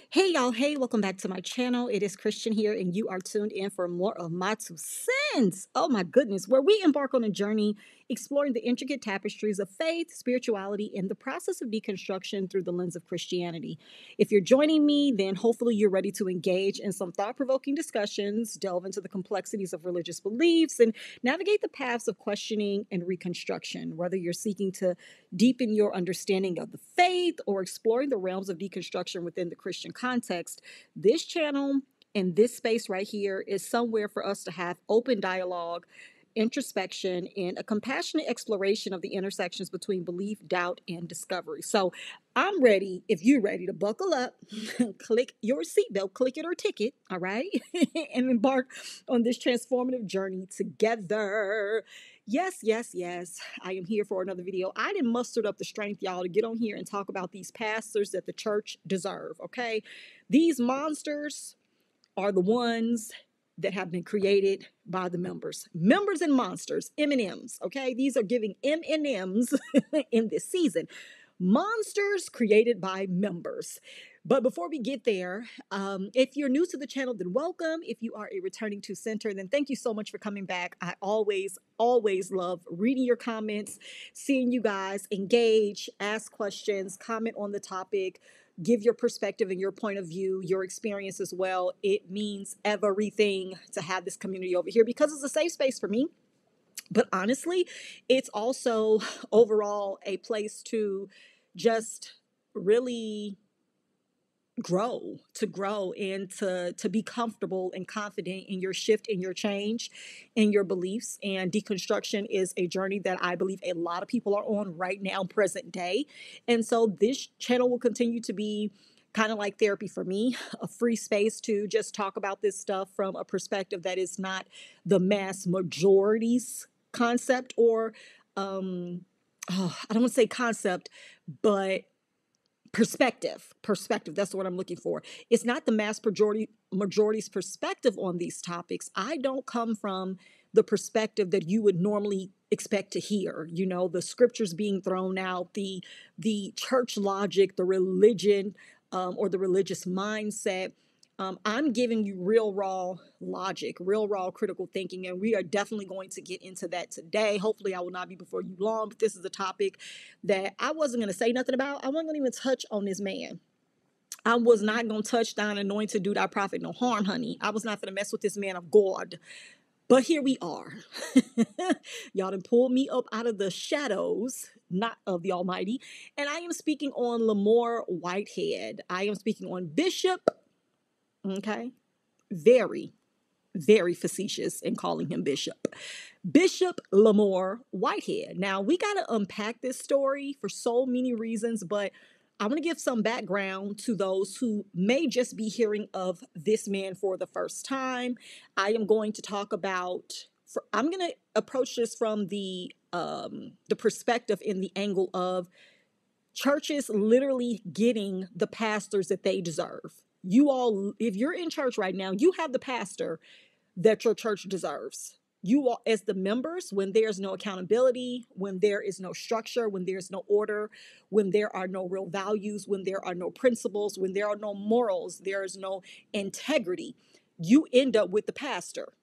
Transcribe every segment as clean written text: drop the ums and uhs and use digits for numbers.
Hey y'all, hey, welcome back to my channel. It is Christian here, and you are tuned in for more of my 2 cents. Oh my goodness, where we embark on a journey exploring the intricate tapestries of faith, spirituality, and the process of deconstruction through the lens of Christianity. If you're joining me, then hopefully you're ready to engage in some thought provoking discussions, delve into the complexities of religious beliefs, and navigate the paths of questioning and reconstruction. Whether you're seeking to deepen your understanding of the faith or exploring the realms of deconstruction within the Christian context, this channel and this space right here is somewhere for us to have open dialogue, introspection, and a compassionate exploration of the intersections between belief, doubt, and discovery. So I'm ready. If you're ready to buckle up, click your seatbelt, click it or ticket, all right, and embark on this transformative journey together. Yes, yes, yes. I am here for another video. I didn't mustered up the strength, y'all, to get on here and talk about these pastors that the church deserve, okay? These monsters are the ones that have been created by the members. Members and monsters, M&Ms, okay? These are giving M&Ms in this season. Monsters created by members. But before we get there, if you're new to the channel, then welcome. If you are a returning to center, then thank you so much for coming back. I always love reading your comments, seeing you guys engage, ask questions, comment on the topic, give your perspective and your point of view, your experience as well. It means everything to have this community over here because it's a safe space for me. But honestly, it's also overall a place to just really grow and to be comfortable and confident in your shift, in your change, in your beliefs. And deconstruction is a journey that I believe a lot of people are on right now, present day. And so this channel will continue to be kind of like therapy for me, a free space to just talk about this stuff from a perspective that is not the mass majority's concept, or I don't want to say concept, but perspective. That's what I'm looking for. It's not the majority's perspective on these topics. I don't come from the perspective that you would normally expect to hear, the scriptures being thrown out, the church logic, the religion, or the religious mindset. I'm giving you real raw logic, real raw critical thinking, and we are definitely going to get into that today. Hopefully, I will not be before you long, but this is a topic that I wasn't going to say nothing about. I wasn't going to even touch on this man. I was not going to touch down anointed do thy prophet no harm, honey. I was not going to mess with this man of God. But here we are. Y'all done pulled me up out of the shadows, not of the Almighty. And I am speaking on Lamor Whitehead. I am speaking on Bishop. Okay. Very, very facetious in calling him Bishop. Bishop Lamor Whitehead. Now, we got to unpack this story for so many reasons, but I want to give some background to those who may just be hearing of this man for the first time. I am going to talk about, I'm going to approach this from the perspective in the angle of churches literally getting the pastors that they deserve. You all, if you're in church right now, you have the pastor that your church deserves. You all, as the members, when there's no accountability, when there is no structure, when there's no order, when there are no real values, when there are no principles, when there are no morals, there is no integrity, you end up with the pastor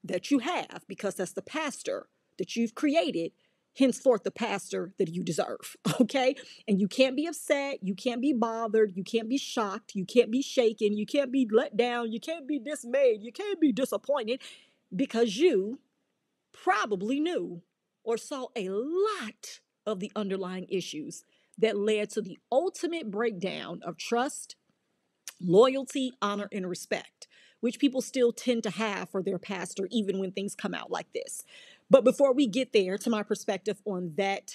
that you have, because that's the pastor that you've created, henceforth the pastor that you deserve. Okay. And you can't be upset, you can't be bothered, you can't be shocked, you can't be shaken, you can't be let down, you can't be dismayed, you can't be disappointed, because you probably knew or saw a lot of the underlying issues that led to the ultimate breakdown of trust, loyalty, honor, and respect, which people still tend to have for their pastor, even when things come out like this. But before we get there to my perspective on that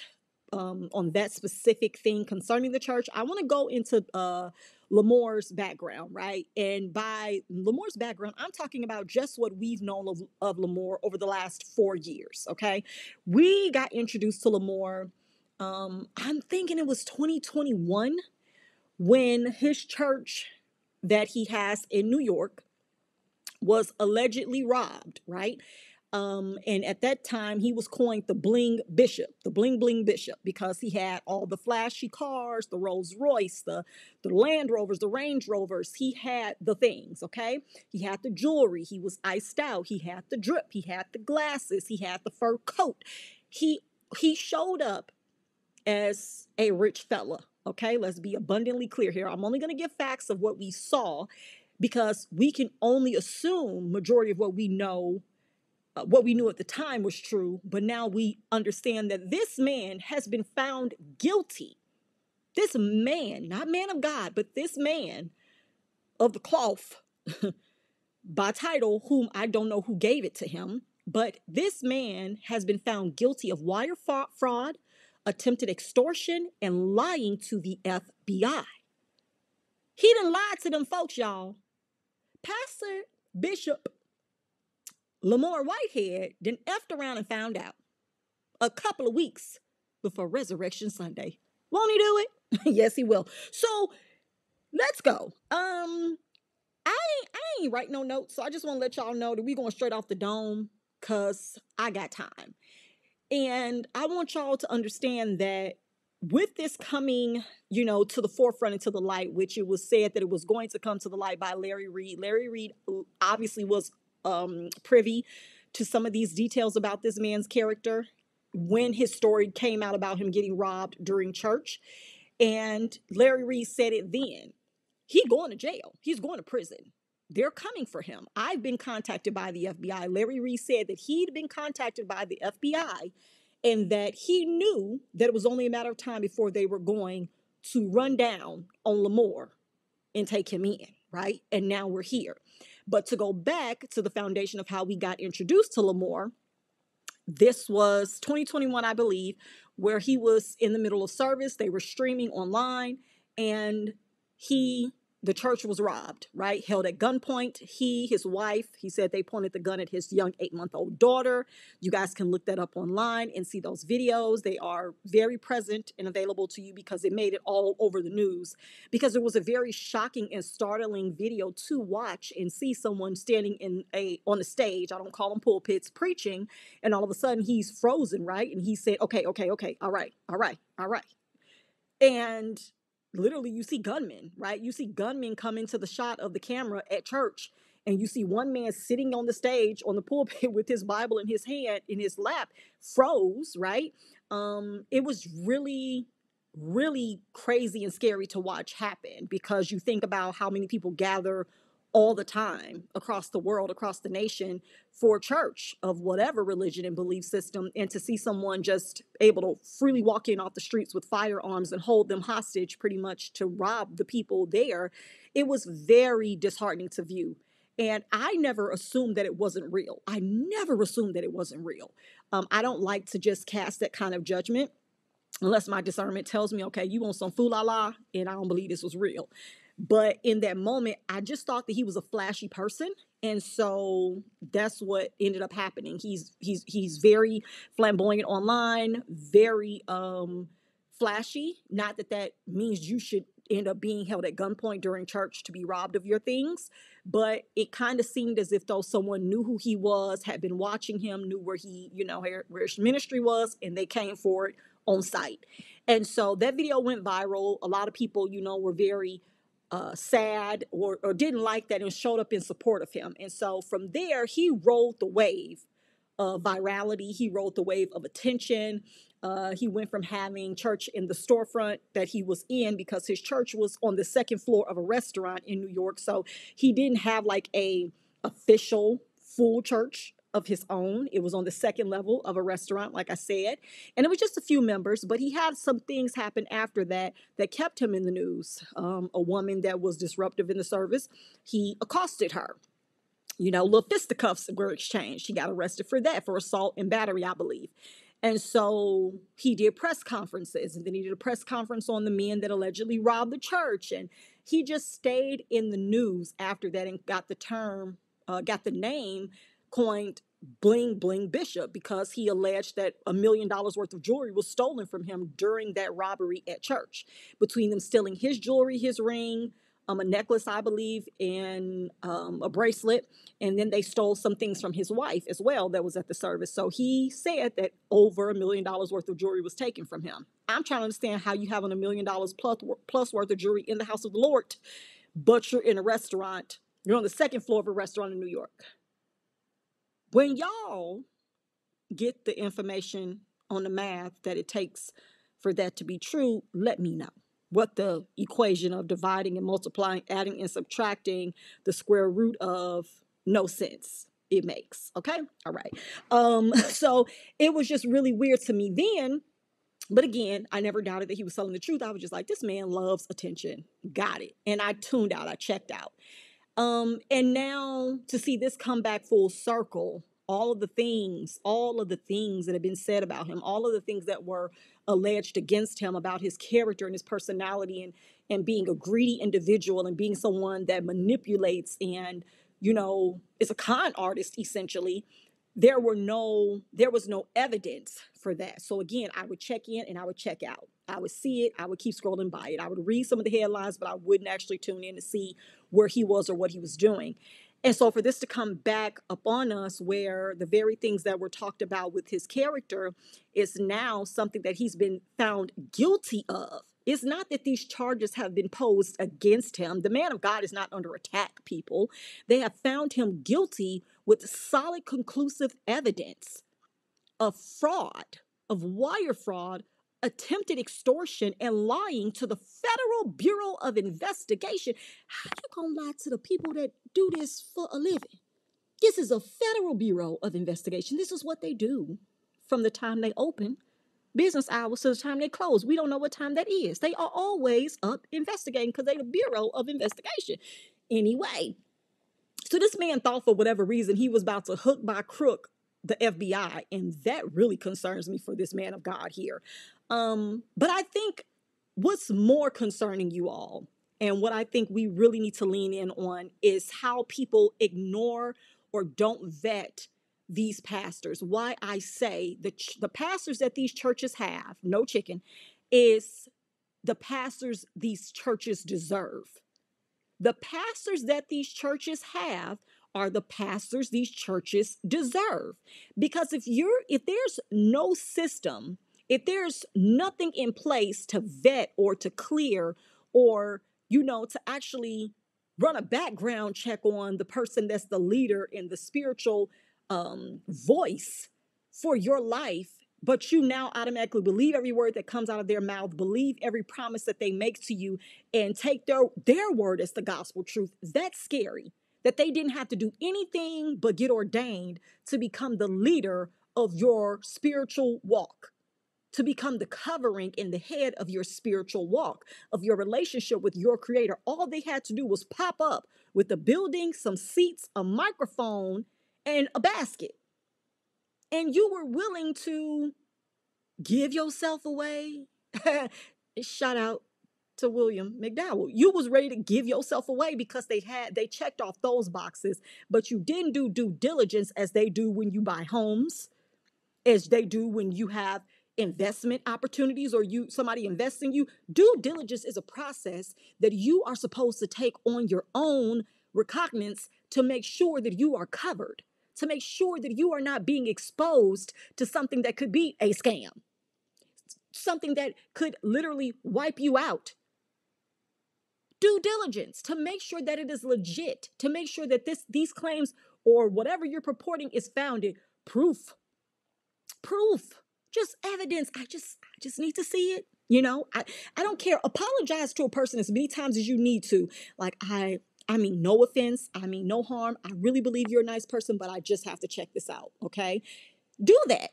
specific thing concerning the church, I want to go into Lamor's background, right? And by Lamor's background, I'm talking about just what we've known of Lamor over the last 4 years, okay? We got introduced to Lamor, I'm thinking it was 2021, when his church that he has in New York was allegedly robbed, right? And at that time, he was coined the bling bishop, the bling bling bishop, because he had all the flashy cars, the Rolls Royce, the Land Rovers, the Range Rovers. He had the things, okay? He had the jewelry. He was iced out. He had the drip. He had the glasses. He had the fur coat. He he showed up as a rich fella. Okay, let's be abundantly clear here. I'm only going to give facts of what we saw because we can only assume majority of what we know, what we knew at the time was true, but now we understand that this man has been found guilty. This man, not man of God, but this man of the cloth by title, whom I don't know who gave it to him, but this man has been found guilty of wire fraud, attempted extortion, and lying to the FBI. He done lied to them folks, y'all. Pastor Bishop Lamor Whitehead then effed around and found out a couple of weeks before Resurrection Sunday. Won't he do it? Yes, he will. So let's go. I ain't write no notes, so I just want to let y'all know that we going straight off the dome because I got time. And I want y'all to understand that with this coming, to the forefront and to the light, which it was said that it was going to come to the light by Larry Reed. Larry Reed obviously was privy to some of these details about this man's character when his story came out about him getting robbed during church. And Larry Reed said it then. He's going to jail. He's going to prison. They're coming for him. I've been contacted by the FBI. Larry Reed said that he'd been contacted by the FBI and that he knew that it was only a matter of time before they were going to run down on Lamor and take him in, right? And now we're here. But to go back to the foundation of how we got introduced to Lamor, this was 2021, I believe, where he was in the middle of service. They were streaming online and the church was robbed, right? Held at gunpoint. His wife, he said they pointed the gun at his young 8-month-old daughter. You guys can look that up online and see those videos. They are very present and available to you because it made it all over the news. Because it was a very shocking and startling video to watch and see someone standing on the stage, I don't call them pulpits, preaching, and all of a sudden he's frozen, right? And he said, okay, all right. And literally, you see gunmen, right? You see gunmen come into the shot of the camera at church, and you see one man sitting on the stage on the pulpit with his Bible in his hand, in his lap, froze, right? It was really, really crazy and scary to watch happen because you think about how many people gather all the time across the world, across the nation for church of whatever religion and belief system. And to see someone just able to freely walk in off the streets with firearms and hold them hostage pretty much to rob the people there, it was very disheartening to view. And I never assumed that it wasn't real. I don't like to just cast that kind of judgment unless my discernment tells me, okay, you want some fool-la-la, and I don't believe this was real. But in that moment, I just thought that he was a flashy person. And so that's what ended up happening. He's very flamboyant online, very flashy. Not that means you should end up being held at gunpoint during church to be robbed of your things. But it kind of seemed as if though someone knew who he was, had been watching him, knew where he, where his ministry was, and they came for it on site. And so that video went viral. A lot of people, were very sad or didn't like that and showed up in support of him. And so from there, he rode the wave of virality. He rode the wave of attention. He went from having church in the storefront that he was in because his church was on the second floor of a restaurant in New York. So he didn't have like a official full church of his own. It was on the second level of a restaurant, like I said, and it was just a few members, but he had some things happen after that kept him in the news. A woman that was disruptive in the service, he accosted her. Little fisticuffs were exchanged. He got arrested for that, for assault and battery, I believe. And so he did press conferences, and then he did a press conference on the men that allegedly robbed the church. And he just stayed in the news after that and got the name coined Bling Bling Bishop because he alleged that $1 million worth of jewelry was stolen from him during that robbery at church. Between them stealing his jewelry, his ring, a necklace, I believe, and a bracelet. And then they stole some things from his wife as well that was at the service. So he said that over $1 million worth of jewelry was taken from him. I'm trying to understand how you have $1 million plus worth of jewelry in the house of the Lord, but you're in a restaurant. You're on the second floor of a restaurant in New York. When y'all get the information on the math that it takes for that to be true, let me know what the equation of dividing and multiplying, adding and subtracting the square root of no sense it makes. Okay. All right. So it was just really weird to me then. But again, I never doubted that he was telling the truth. I was just like, this man loves attention. Got it. And I tuned out. I checked out. And now to see this come back full circle, all of the things that have been said about him, all of the things that were alleged against him about his character and his personality and being a greedy individual and being someone that manipulates and, is a con artist, essentially. There was no evidence for that. So again, I would check in and I would check out. I would see it. I would keep scrolling by it. I would read some of the headlines, but I wouldn't actually tune in to see where he was or what he was doing. And so for this to come back upon us where the very things that were talked about with his character is now something that he's been found guilty of. It's not that these charges have been posed against him. The man of God is not under attack, people. They have found him guilty with solid, conclusive evidence of fraud, of wire fraud, attempted extortion, and lying to the Federal Bureau of Investigation. How you gonna lie to the people that do this for a living? This is a Federal Bureau of Investigation. This is what they do from the time they open business hours to the time they close. We don't know what time that is. They are always up investigating because they're the Bureau of Investigation. Anyway, so this man thought for whatever reason he was about to hook by crook the FBI, and that really concerns me for this man of God here. But I think what's more concerning, you all, and what I think we really need to lean in on is how people ignore or don't vet these pastors. Why I say the pastors that these churches have, no chicken, is the pastors these churches deserve. The pastors that these churches have are the pastors these churches deserve. Because if there's no system, if there's nothing in place to vet or to clear or, to actually run a background check on the person that's the leader in the spiritual voice for your life, but you now automatically believe every word that comes out of their mouth, believe every promise that they make to you, and take their word as the gospel truth. That's scary. That they didn't have to do anything but get ordained to become the leader of your spiritual walk, to become the covering in the head of your spiritual walk, of your relationship with your creator. All they had to do was pop up with a building, some seats, a microphone, and a basket. And you were willing to give yourself away. Shout out to William McDowell. You was ready to give yourself away because they checked off those boxes, but you didn't do due diligence as they do when you buy homes, as they do when you have investment opportunities or somebody invests in you. Due diligence is a process that you are supposed to take on your own recognizance to make sure that you are covered, to make sure that you are not being exposed to something that could be a scam, something that could literally wipe you out. Due diligence to make sure that it is legit, to make sure that these claims or whatever you're purporting is founded. Proof, just evidence. I just need to see it. I don't care. Apologize to a person as many times as you need to. Like, I mean, no offense. I mean, no harm. I really believe you're a nice person, but I just have to check this out. Okay. Do that.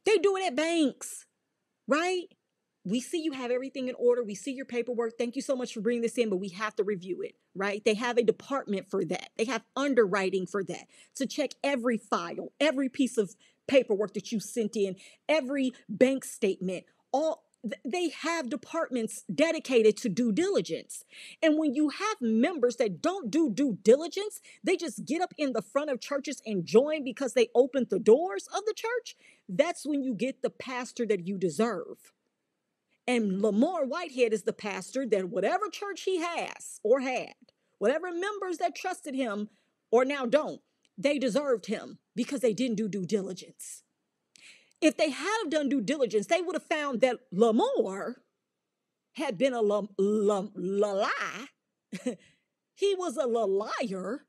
They do it at banks, right? We see you have everything in order. We see your paperwork. Thank you so much for bringing this in, but we have to review it, right? They have a department for that. They have underwriting for that, to check every file, every piece of paperwork that you sent in, every bank statement. They have departments dedicated to due diligence. And when you have members that don't do due diligence, they just get up in the front of churches and join because they opened the doors of the church. That's when you get the pastor that you deserve. And Lamor Whitehead is the pastor that whatever church he has or had, whatever members that trusted him or now don't, they deserved him because they didn't do due diligence. If they had done due diligence, they would have found that Lamor had been a lie. He was a liar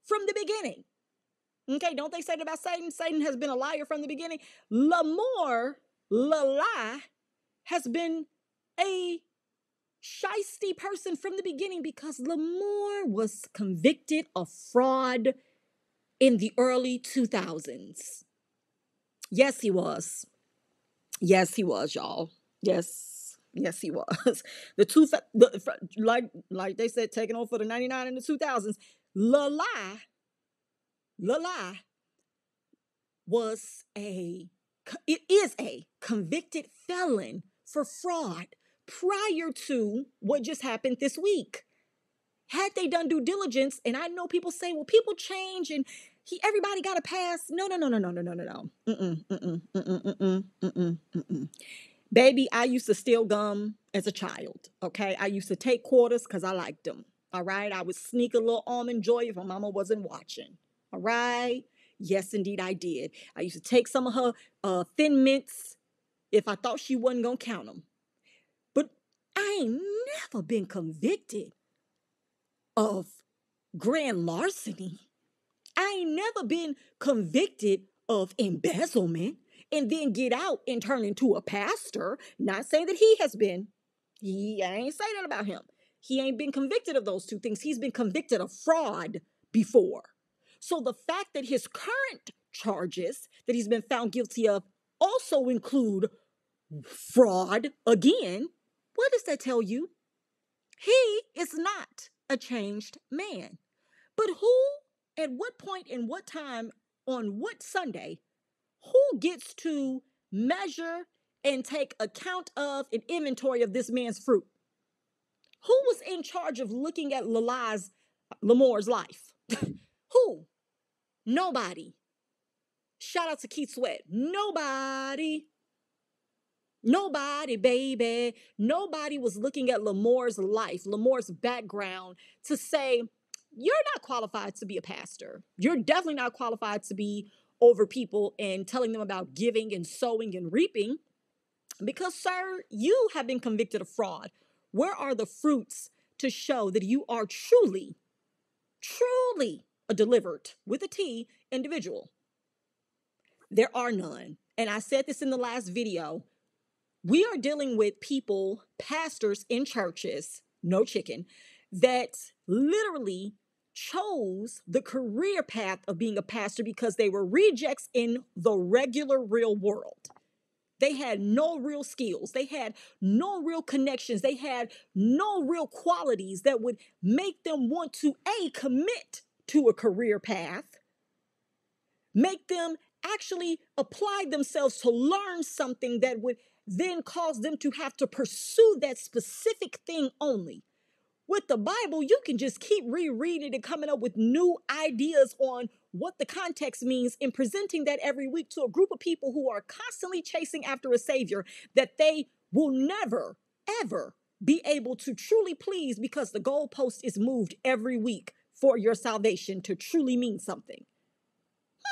from the beginning. Okay, don't they say it about Satan? Satan has been a liar from the beginning. Lamor, lie, has been a shisty person from the beginning because Lamor was convicted of fraud in the early 2000s. Yes, he was. Yes, he was, y'all. Yes, he was. Like they said, taking on for the 99 in the 2000s. La lie it is a convicted felon for fraud prior to what just happened this week. Had they done due diligence, and I know people say, well, people change and everybody got a pass. No. Baby, I used to steal gum as a child, okay? I used to take quarters because I liked them, all right? I would sneak a little almond joy if my mama wasn't watching, all right? Yes, indeed, I did. I used to take some of her Thin Mints if I thought she wasn't going to count them. But I ain't never been convicted of grand larceny. I ain't never been convicted of embezzlement and then get out and turn into a pastor. Not saying that he has been. I ain't saying that about him. He ain't been convicted of those two things. He's been convicted of fraud before. So the fact that his current charges that he's been found guilty of also include fraud again, what does that tell you? He is not a changed man. But who, at what point, in what time, on what Sunday, who gets to measure and take account of an inventory of this man's fruit? Who was in charge of looking at Lamor's life? Who? Nobody. Shout out to Keith Sweat. Nobody, baby. Nobody was looking at Lamor's life, Lamor's background to say, you're not qualified to be a pastor. You're definitely not qualified to be over people and telling them about giving and sowing and reaping because, sir, you have been convicted of fraud. Where are the fruits to show that you are truly a delivered, with a T, individual? There are none. And I said this in the last video. We are dealing with people, pastors in churches, no chicken, that literally chose the career path of being a pastor because they were rejects in the regular real world. They had no real skills. They had no real connections. They had no real qualities that would make them want to, A, commit to a career path, make them actually apply themselves to learn something that would then cause them to have to pursue that specific thing only. With the Bible, you can just keep rereading and coming up with new ideas on what the context means and presenting that every week to a group of people who are constantly chasing after a savior that they will never, ever be able to truly please because the goalpost is moved every week for your salvation to truly mean something.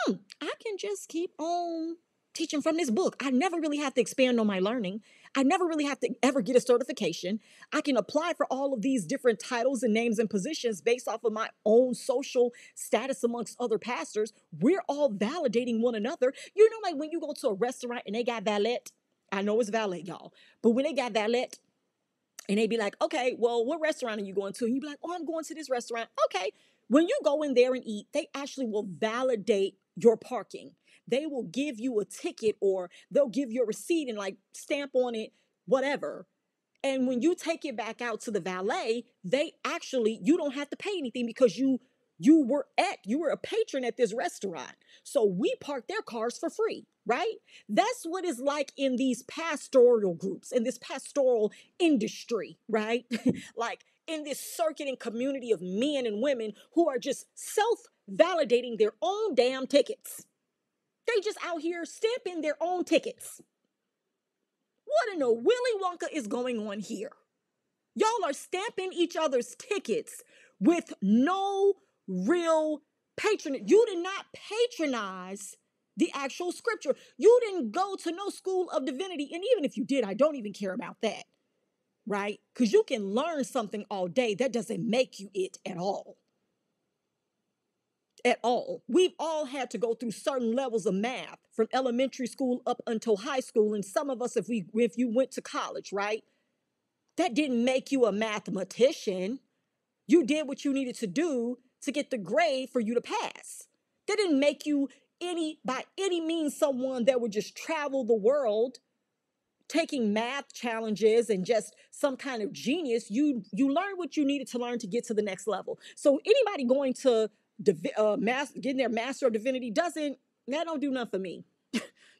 I can just keep on teaching from this book. I never really have to expand on my learning. I never really have to ever get a certification. I can apply for all of these different titles and names and positions based off of my own social status amongst other pastors. We're all validating one another. You know, like when you go to a restaurant and they got valet. I know it's valet, y'all. But when they got valet, and they be like, okay, well, what restaurant are you going to? And you be like, oh, I'm going to this restaurant. Okay. When you go in there and eat, they actually will validate your parking. They will give you a ticket or they'll give you a receipt and like stamp on it, whatever. And when you take it back out to the valet, you don't have to pay anything because you were a patron at this restaurant. So we park their cars for free, right? That's what it's like in these pastoral groups, in this pastoral industry, right? Like in this circuit and community of men and women who are just self-validating their own damn tickets. They just out here stamping their own tickets. What in the Willy Wonka is going on here? Y'all are stamping each other's tickets with no real patronage. You did not patronize the actual scripture. You didn't go to no school of divinity. And even if you did, I don't even care about that, right? Because you can learn something all day. That doesn't make you it at all. At all. We've all had to go through certain levels of math from elementary school up until high school. And some of us, if you went to college, right? That didn't make you a mathematician. You did what you needed to do to get the grade for you to pass. That didn't make you by any means someone that would just travel the world taking math challenges and just some kind of genius. You learned what you needed to learn to get to the next level. So anybody going to getting their master of divinity don't do nothing for me.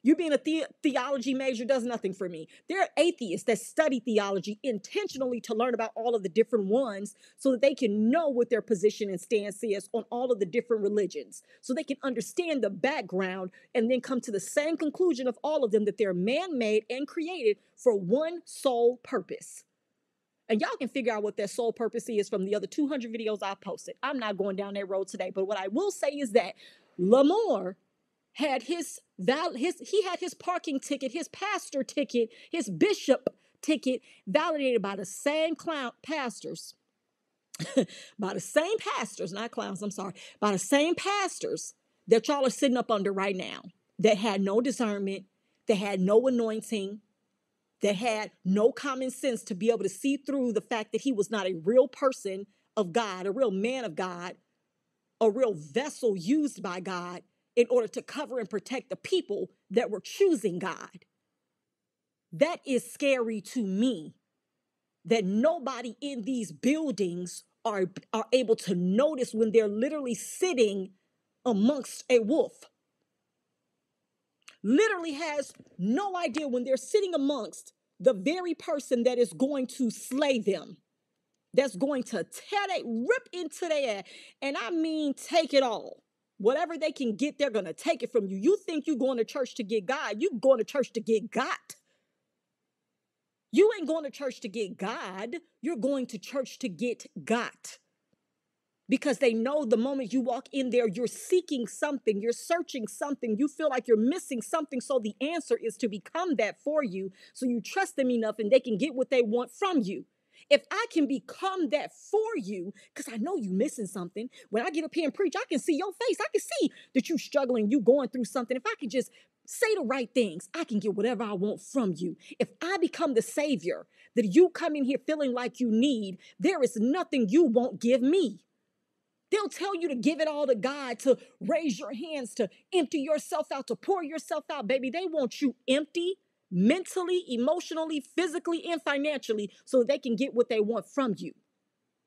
You being a theology major does nothing for me. There are atheists that study theology intentionally to learn about all of the different ones so that they can know what their position and stance is on all of the different religions. So they can understand the background and then come to the same conclusion of all of them, that they're man-made and created for one sole purpose. And y'all can figure out what that sole purpose is from the other 200 videos I posted. I'm not going down that road today. But what I will say is that Lamor had his parking ticket, his pastor ticket, his bishop ticket validated by the same pastors, by the same pastors, not clowns, I'm sorry, by the same pastors that y'all are sitting up under right now, that had no discernment, that had no anointing, that had no common sense to be able to see through the fact that he was not a real person of God, a real man of God, a real vessel used by God in order to cover and protect the people that were choosing God. That is scary to me, that nobody in these buildings are able to notice when they're literally sitting amongst a wolf. Literally has no idea when they're sitting amongst the very person that is going to slay them, that's going to rip into their ass. And I mean, take it all. Whatever they can get, they're going to take it from you. You think you're going to church to get God. You're going to church to get got. You ain't going to church to get God. You're going to church to get got. Because they know the moment you walk in there, you're seeking something, you're searching something, you feel like you're missing something. So the answer is to become that for you. So you trust them enough and they can get what they want from you. If I can become that for you, because I know you missing something. When I get up here and preach, I can see your face. I can see that you struggling, you going through something. If I can just say the right things, I can get whatever I want from you. If I become the savior that you come in here feeling like you need, there is nothing you won't give me. They'll tell you to give it all to God, to raise your hands, to empty yourself out, to pour yourself out, baby. They want you empty, mentally, emotionally, physically, and financially, so they can get what they want from you.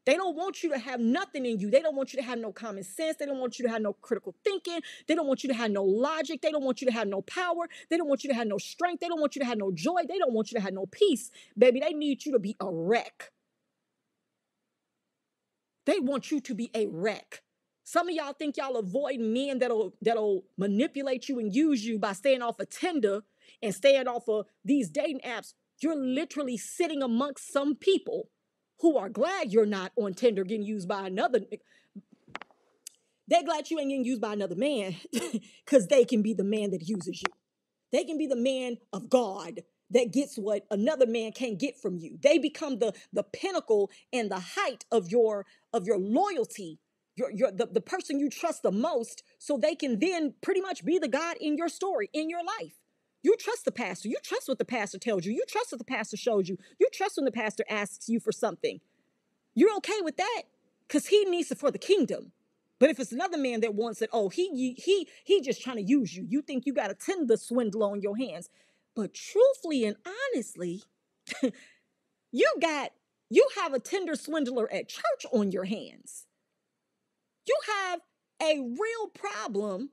They don't want you to have nothing in you. They don't want you to have no common sense. They don't want you to have no critical thinking. They don't want you to have no logic. They don't want you to have no power. They don't want you to have no strength. They don't want you to have no joy. They don't want you to have no peace. Baby, they need you to be a wreck. They want you to be a wreck. Some of y'all think y'all avoid men that'll manipulate you and use you by staying off of Tinder and staying off of these dating apps. You're literally sitting amongst some people who are glad you're not on Tinder getting used by another. They're glad you ain't getting used by another man because they can be the man that uses you. They can be the man of God that gets what another man can't get from you. They become the pinnacle and the height of your loyalty, the person you trust the most, so they can then pretty much be the God in your story, in your life. You trust the pastor. You trust what the pastor tells you. You trust what the pastor shows you. You trust when the pastor asks you for something. You're okay with that because he needs it for the kingdom. But if it's another man that wants it, oh, he just trying to use you. You think you got a Tinder swindler on your hands. But truthfully and honestly, you have a Tinder swindler at church on your hands. You have a real problem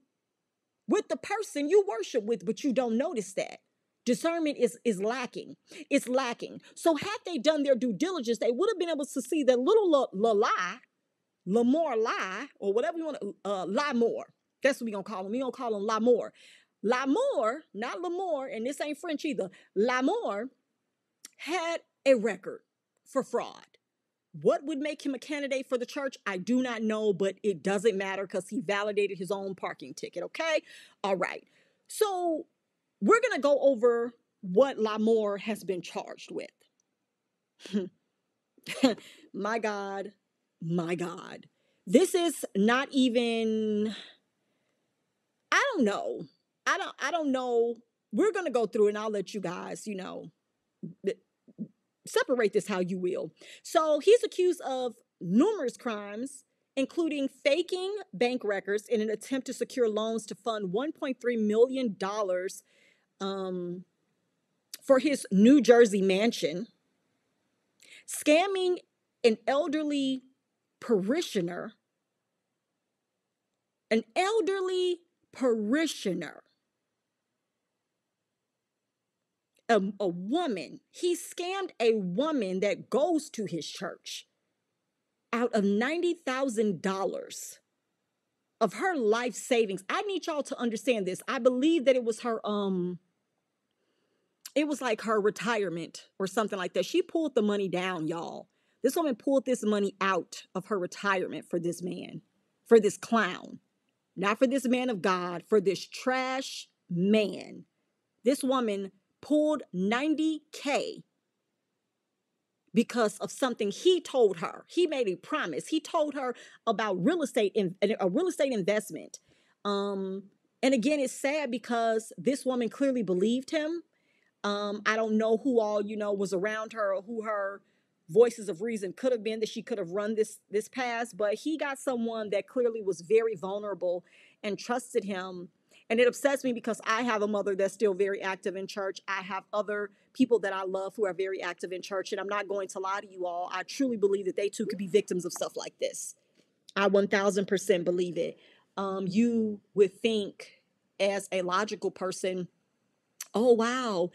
with the person you worship with, but you don't notice that. Discernment is lacking. It's lacking. So had they done their due diligence, they would have been able to see that little Lamor lie, or whatever you want to, Lamor. That's what we're going to call him. We're going to call him Lamor. Lamor, not Lamor, and this ain't French either. Lamor had a record for fraud. What would make him a candidate for the church? I do not know, but it doesn't matter because he validated his own parking ticket. Okay. All right. So we're going to go over what Lamor has been charged with. My God. My God. This is not even, I don't know. I don't know. We're going to go through and I'll let you guys, separate this how you will. So he's accused of numerous crimes, including faking bank records in an attempt to secure loans to fund $1.3 million for his New Jersey mansion, scamming an elderly parishioner, an elderly parishioner, a woman. He scammed a woman that goes to his church out of $90,000 of her life savings. I need y'all to understand this. I believe that it was like her retirement or something like that. She pulled the money down, y'all. This woman pulled this money out of her retirement for this man, for this clown, not for this man of God, for this trash man. This woman pulled $90K because of something he told her. He made a promise. He told her about a real estate investment. And again, it's sad because this woman clearly believed him. I don't know who all, was around her or who her voices of reason could have been that she could have run this past, but he got someone that clearly was very vulnerable and trusted him. And it upsets me because I have a mother that's still very active in church. I have other people that I love who are very active in church. And I'm not going to lie to you all. I truly believe that they too could be victims of stuff like this. I 1000% believe it. You would think as a logical person, oh, wow,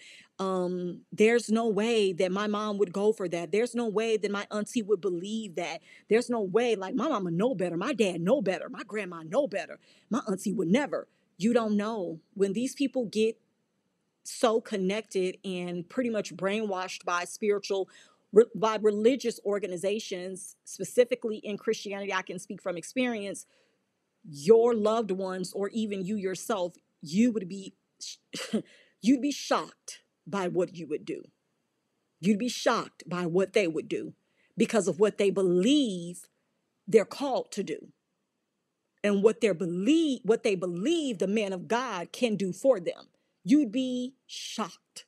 there's no way that my mom would go for that. There's no way that my auntie would believe that. There's no way, like, my mama know better. My dad know better. My grandma know better. My auntie would never. You don't know. When these people get so connected and pretty much brainwashed by religious organizations, specifically in Christianity, I can speak from experience, your loved ones or even you yourself, you would be you'd be shocked by what you would do. You'd be shocked by what they would do because of what they believe they're called to do and what they believe the man of God can do for them. You'd be shocked.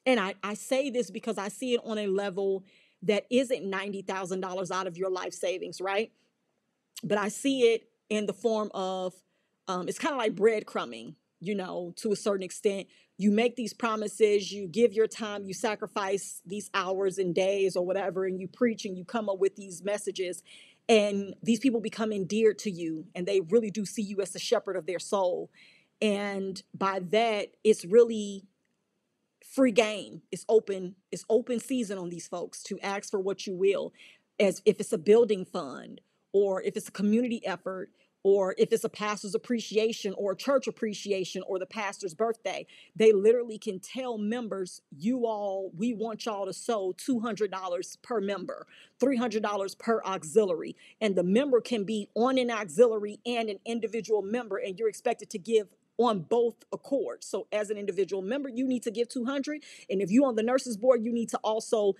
And I say this because I see it on a level that isn't $90,000 out of your life savings, right? But I see it in the form of, it's kind of like breadcrumbing, to a certain extent. You make these promises, you give your time, you sacrifice these hours and days or whatever, and you preach and you come up with these messages. And these people become endeared to you and they really do see you as the shepherd of their soul. And by that, it's really free game. It's open season on these folks to ask for what you will, as if it's a building fund or if it's a community effort or if it's a pastor's appreciation or a church appreciation or the pastor's birthday. They literally can tell members, we want y'all to sow $200 per member, $300 per auxiliary. And the member can be on an auxiliary and an individual member, and you're expected to give on both accords. So as an individual member, you need to give 200. And if you're on the nurses board, you need to also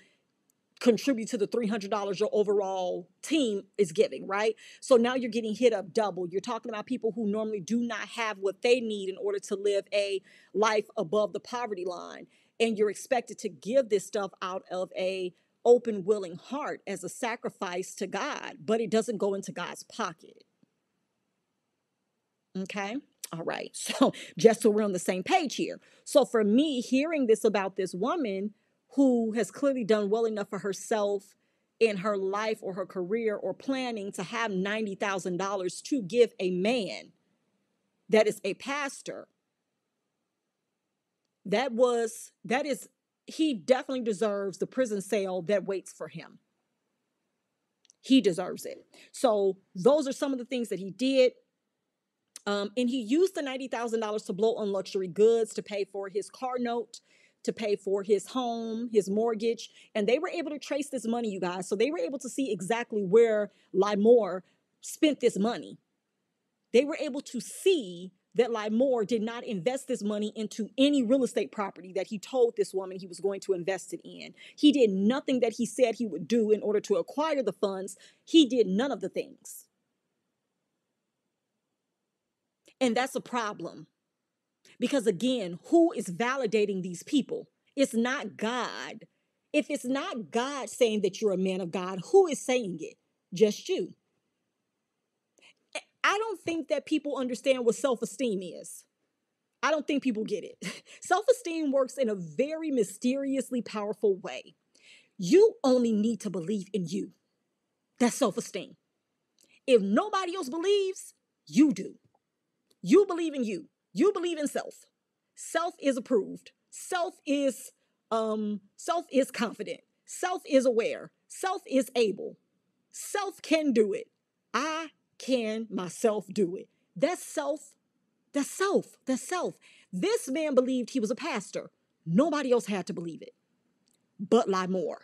contribute to the $300 your overall team is giving, right? So now you're getting hit up double. You're talking about people who normally do not have what they need in order to live a life above the poverty line. And you're expected to give this stuff out of a open, willing heart as a sacrifice to God, but it doesn't go into God's pocket. Okay. All right. So just so we're on the same page here. So for me, hearing this about this woman who has clearly done well enough for herself in her life or her career or planning to have $90,000 to give a man that is a pastor, he definitely deserves the prison cell that waits for him. He deserves it. So those are some of the things that he did. And he used the $90,000 to blow on luxury goods, to pay for his car note, to pay for his home, his mortgage, and they were able to trace this money, you guys. So they were able to see exactly where Lamor spent this money. They were able to see that Lamor did not invest this money into any real estate property that he told this woman he was going to invest it in. He did nothing that he said he would do in order to acquire the funds. He did none of the things. And that's a problem. Because again, who is validating these people? It's not God. If it's not God saying that you're a man of God, who is saying it? Just you. I don't think that people understand what self-esteem is. I don't think people get it. Self-esteem works in a very mysteriously powerful way. You only need to believe in you. That's self-esteem. If nobody else believes, you do. You believe in you. You believe in self. Self is approved. Self is confident. Self is aware. Self is able. Self can do it. I can myself do it. That's self. That's self. That's self. This man believed he was a pastor. Nobody else had to believe it. But Lamor.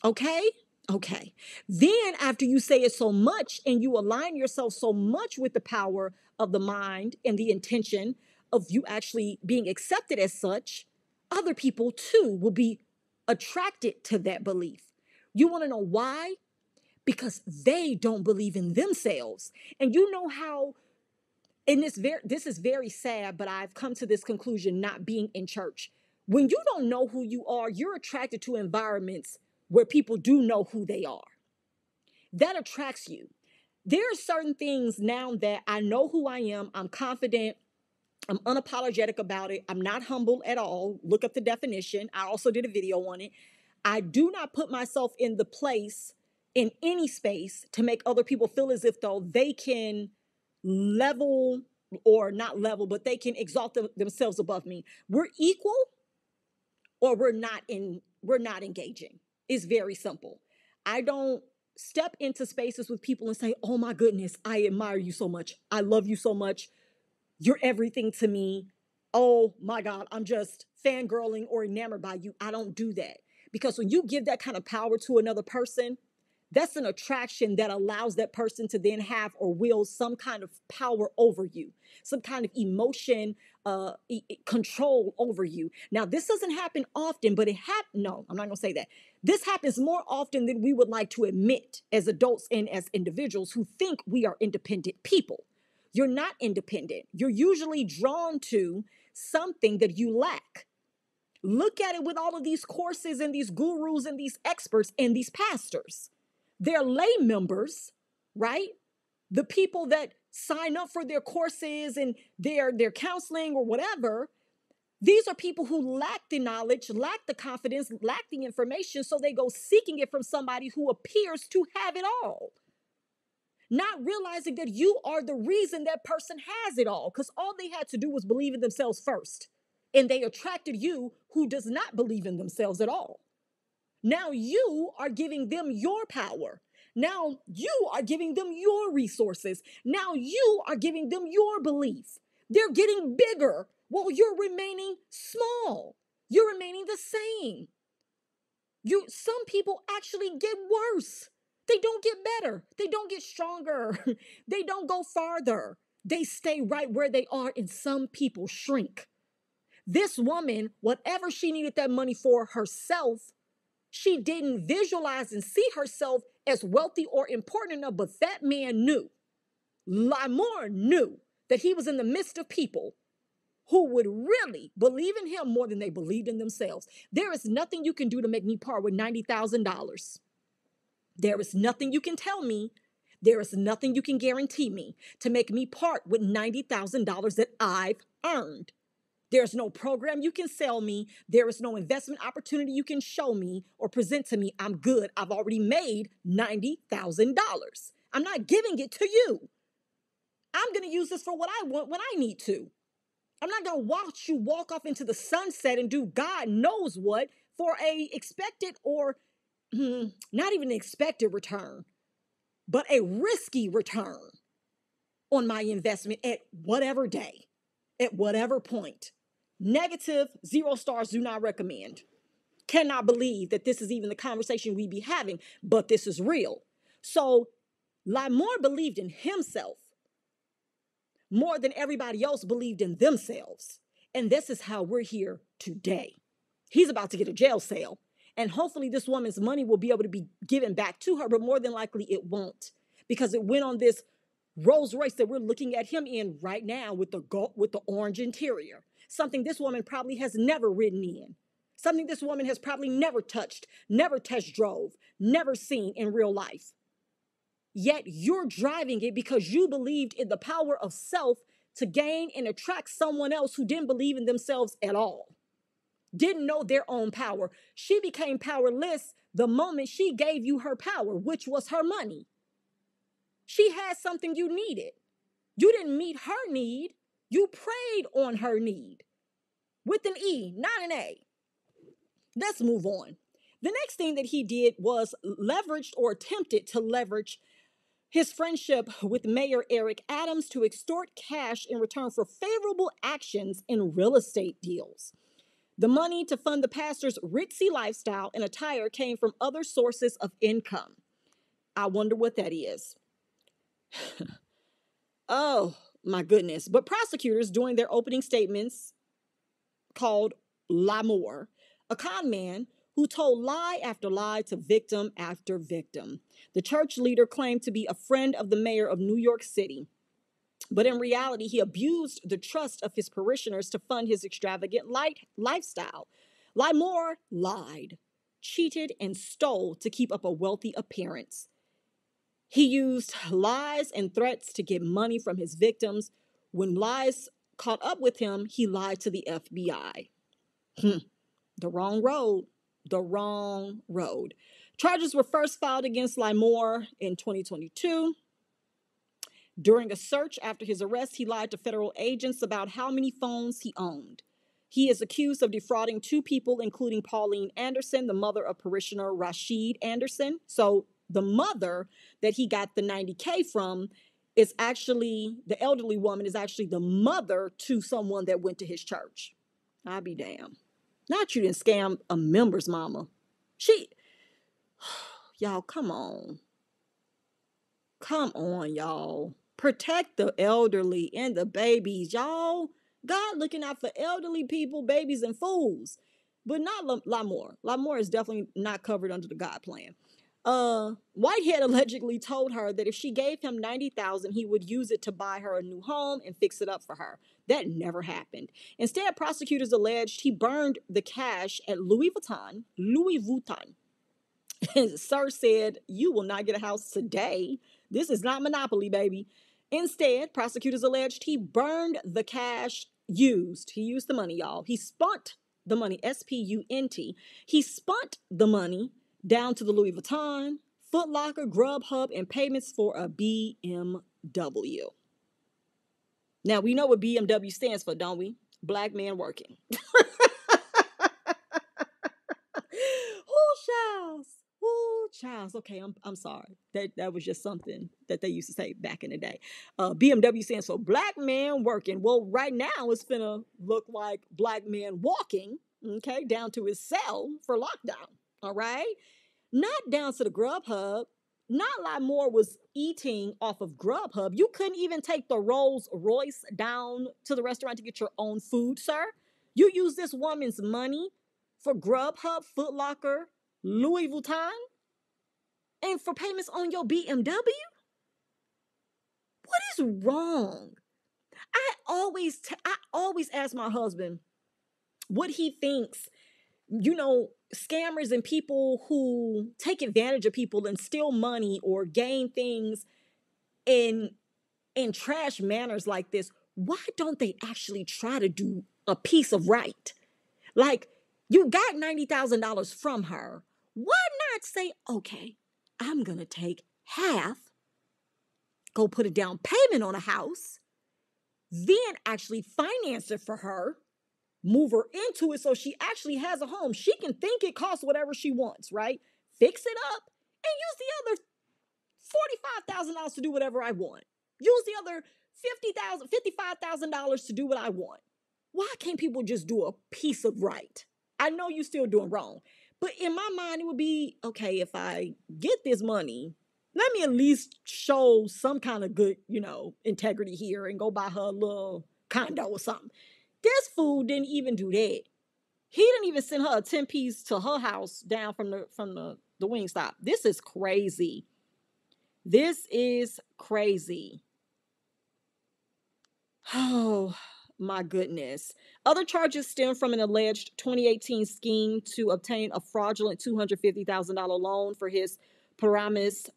Okay? Okay. Then after you say it so much and you align yourself so much with the power of the mind and the intention of you actually being accepted as such, other people too will be attracted to that belief. You want to know why? Because they don't believe in themselves. And you know how, and this is very sad, but I've come to this conclusion not being in church. When you don't know who you are, you're attracted to environments where people do know who they are. That attracts you. There are certain things now that I know who I am. I'm confident. I'm unapologetic about it. I'm not humble at all. Look up the definition. I also did a video on it. I do not put myself in the place in any space to make other people feel as if though they can level or not level, but they can exalt themselves above me. We're equal or we're not engaging. It's very simple. I don't step into spaces with people and say, oh my goodness, I admire you so much. I love you so much. You're everything to me. Oh my God, I'm just fangirling or enamored by you. I don't do that. Because when you give that kind of power to another person, that's an attraction that allows that person to then have or wield some kind of power over you, some kind of emotion, control over you. Now, this doesn't happen often, but no, I'm not going to say that. This happens more often than we would like to admit as adults and as individuals who think we are independent people. You're not independent. You're usually drawn to something that you lack. Look at it with all of these courses and these gurus and these experts and these pastors. They're lay members, right? The people that sign up for their courses and their counseling or whatever, these are people who lack the knowledge, lack the confidence, lack the information, so they go seeking it from somebody who appears to have it all. Not realizing that you are the reason that person has it all, because all they had to do was believe in themselves first. And they attracted you who does not believe in themselves at all. Now you are giving them your power. Now you are giving them your resources. Now you are giving them your belief. They're getting bigger while you're remaining small. You're remaining the same. Some people actually get worse. They don't get better. They don't get stronger. They don't go farther. They stay right where they are, and some people shrink. This woman, whatever she needed that money for herself, she didn't visualize and see herself as wealthy or important enough, but that man knew. Lamor knew that he was in the midst of people who would really believe in him more than they believed in themselves. There is nothing you can do to make me part with $90,000. There is nothing you can tell me. There is nothing you can guarantee me to make me part with $90,000 that I've earned. There's no program you can sell me. There is no investment opportunity you can show me or present to me. I'm good. I've already made $90,000. I'm not giving it to you. I'm going to use this for what I want when I need to. I'm not going to watch you walk off into the sunset and do God knows what for a expected or not even an expected return, but a risky return on my investment at whatever day, at whatever point. Negative, 0 stars, do not recommend. Cannot believe that this is even the conversation we be having, but this is real. So Lamor believed in himself more than everybody else believed in themselves. And this is how we're here today. He's about to get a jail cell. And hopefully this woman's money will be able to be given back to her, but more than likely it won't, because it went on this Rolls Royce that we're looking at him in right now with the orange interior. Something this woman probably has never ridden in. Something this woman has probably never touched, never test drove, never seen in real life. Yet you're driving it because you believed in the power of self to gain and attract someone else who didn't believe in themselves at all, didn't know their own power. She became powerless the moment she gave you her power, which was her money. She had something you needed. You didn't meet her need. You preyed on her need with an E, not an A. Let's move on. The next thing that he did was leveraged or attempted to leverage his friendship with Mayor Eric Adams to extort cash in return for favorable actions in real estate deals. The money to fund the pastor's ritzy lifestyle and attire came from other sources of income. I wonder what that is. Oh, my goodness. But prosecutors, during their opening statements, called Lamor a con man who told lie after lie to victim after victim. The church leader claimed to be a friend of the mayor of New York City, but in reality, he abused the trust of his parishioners to fund his extravagant lifestyle. Lamor lied, cheated, and stole to keep up a wealthy appearance. He used lies and threats to get money from his victims. When lies caught up with him, he lied to the FBI. The wrong road. The wrong road. Charges were first filed against Lamor in 2022. During a search after his arrest, he lied to federal agents about how many phones he owned. He is accused of defrauding 2 people, including Pauline Anderson, the mother of parishioner Rashid Anderson. So the mother that he got the 90K from is actually, the elderly woman is actually the mother to someone that went to his church. I'll be damned. Not you didn't scam a member's mama. Y'all, come on. Come on, y'all. Protect the elderly and the babies, y'all. God looking out for elderly people, babies, and fools. But not Lamor. Lamor is definitely not covered under the God plan. Whitehead allegedly told her that if she gave him $90,000, he would use it to buy her a new home and fix it up for her. That never happened. Instead, prosecutors alleged he burned the cash at Louis Vuitton. Sir said, "You will not get a house today. This is not Monopoly, baby." Instead, prosecutors alleged he burned the cash used. He used the money, y'all. He spunt the money, SPUNT. He spunt the money down to the Louis Vuitton, Foot Locker, Grubhub, and payments for a BMW. Now, we know what BMW stands for, don't we? Black man working. Charles. Okay, I'm sorry. That was just something that they used to say back in the day. BMW stands for black man working. Well, right now it's finna look like black man walking, okay, down to his cell for lockdown. All right? Not down to the Grubhub. Not like more was eating off of Grubhub. You couldn't even take the Rolls Royce down to the restaurant to get your own food, sir. You use this woman's money for Grubhub, Foot Locker, Louis Vuitton, and for payments on your BMW? What is wrong? I always ask my husband what he thinks, scammers and people who take advantage of people and steal money or gain things in trash manners like this. Why don't they actually try to do a piece of right? Like, you got $90,000 from her. Why not say, okay, I'm going to take half, go put a down payment on a house, then actually finance it for her, move her into it so she actually has a home. She can think it costs whatever she wants, right? Fix it up and use the other $45,000 to do whatever I want. Use the other $55,000 to do what I want. Why can't people just do a piece of right? I know you're still doing wrong, but in my mind, it would be okay if I get this money. Let me at least show some kind of good, integrity here and go buy her a little condo or something. This fool didn't even do that. He didn't even send her a 10-piece to her house down from the wing stop. This is crazy. This is crazy. Oh my goodness. Other charges stem from an alleged 2018 scheme to obtain a fraudulent $250,000 loan for his Paramus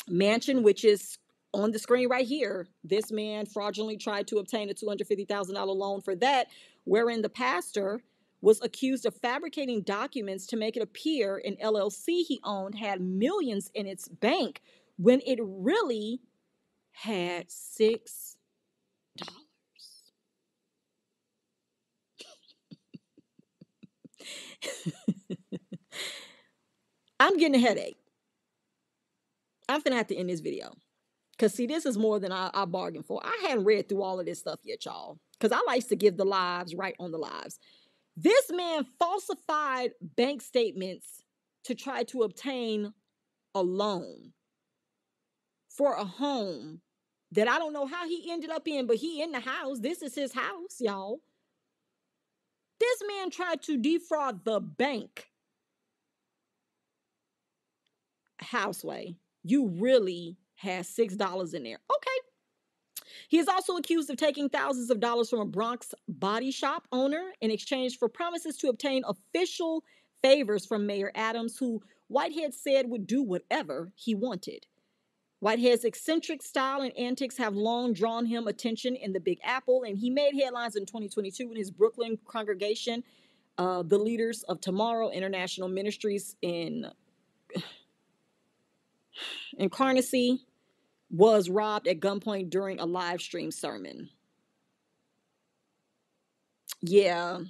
mansion, which is on the screen right here. This man fraudulently tried to obtain a $250,000 loan for that, wherein the pastor was accused of fabricating documents to make it appear an LLC he owned had millions in its bank when it really had $6. I'm getting a headache. I'm finna have to end this video. Because, see, this is more than I bargained for. I hadn't read through all of this stuff yet, y'all. Because I like to give the lives right on the lives. This man falsified bank statements to try to obtain a loan for a home that I don't know how he ended up in, but he in the house. This is his house, y'all. This man tried to defraud the bank. Houseway, you really had $6 in there. Okay. He is also accused of taking thousands of dollars from a Bronx body shop owner in exchange for promises to obtain official favors from Mayor Adams, who Whitehead said would do whatever he wanted. Whitehead's eccentric style and antics have long drawn him attention in the Big Apple, and he made headlines in 2022 when his Brooklyn congregation, the Leaders of Tomorrow International Ministries in Carnegie, was robbed at gunpoint during a live stream sermon. Yeah,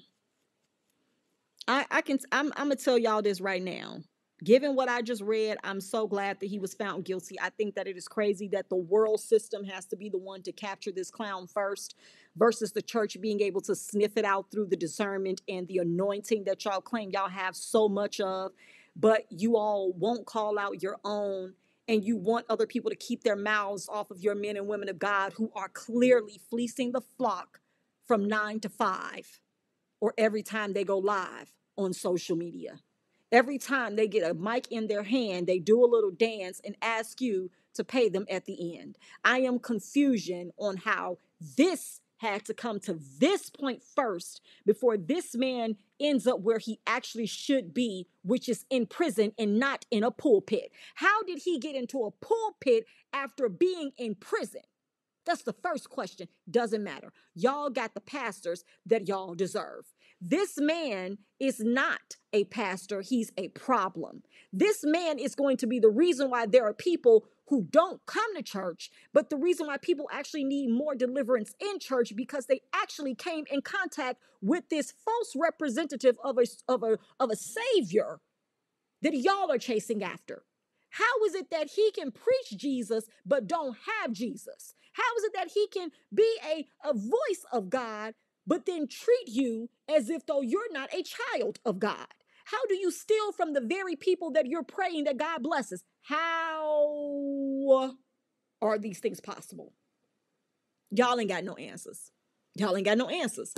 I'm gonna tell y'all this right now. Given what I just read, I'm so glad that he was found guilty. I think that it is crazy that the world system has to be the one to capture this clown first versus the church being able to sniff it out through the discernment and the anointing that y'all claim y'all have so much of, but you all won't call out your own, and you want other people to keep their mouths off of your men and women of God who are clearly fleecing the flock from 9 to 5 or every time they go live on social media. Every time they get a mic in their hand, they do a little dance and ask you to pay them at the end. I am confusion on how this had to come to this point first before this man ends up where he actually should be, which is in prison and not in a pulpit. How did he get into a pulpit after being in prison? That's the first question. Doesn't matter. Y'all got the pastors that y'all deserve. This man is not a pastor. He's a problem. This man is going to be the reason why there are people who don't come to church, but the reason why people actually need more deliverance in church because they actually came in contact with this false representative of a savior that y'all are chasing after. How is it that he can preach Jesus but don't have Jesus? How is it that he can be a voice of God but then treat you as if though you're not a child of God? How do you steal from the very people that you're praying that God blesses? How are these things possible? Y'all ain't got no answers. Y'all ain't got no answers.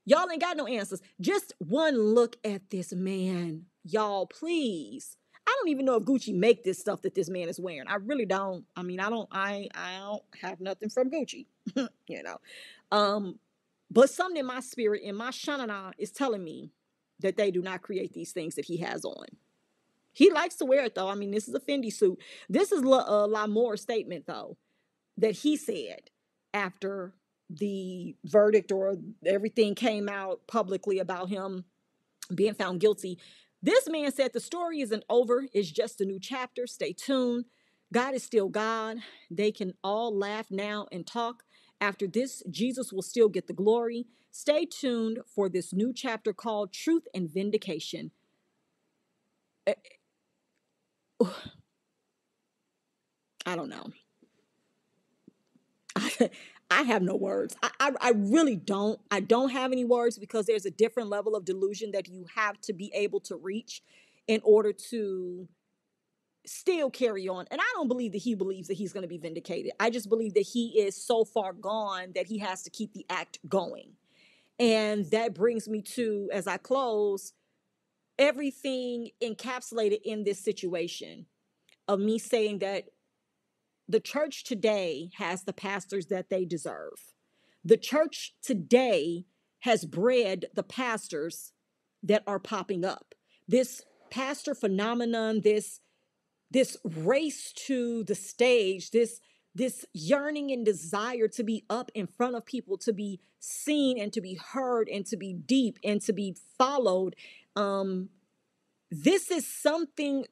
Y'all ain't got no answers. Just one look at this man. Y'all, please. I don't even know if Gucci make this stuff that this man is wearing. I really don't. I mean, I don't have nothing from Gucci, you know. But something in my spirit, in my shanana, is telling me that they do not create these things that he has on. He likes to wear it though. I mean, this is a Fendi suit. This is Lamor's statement though, that he said after the verdict or everything came out publicly about him being found guilty. This man said the story isn't over. It's just a new chapter. Stay tuned. God is still God. They can all laugh now and talk. After this, Jesus will still get the glory. Stay tuned for this new chapter called Truth and Vindication. I don't know. I have no words. I really don't. I don't have any words because there's a different level of delusion that you have to be able to reach in order to still carry on. And I don't believe that he believes that he's going to be vindicated. I just believe that he is so far gone that he has to keep the act going. And that brings me to, as I close, everything encapsulated in this situation of me saying that the church today has the pastors that they deserve. The church today has bred the pastors that are popping up. This pastor phenomenon, this race to the stage, this yearning and desire to be up in front of people, to be seen and to be heard and to be deep and to be followed. This is something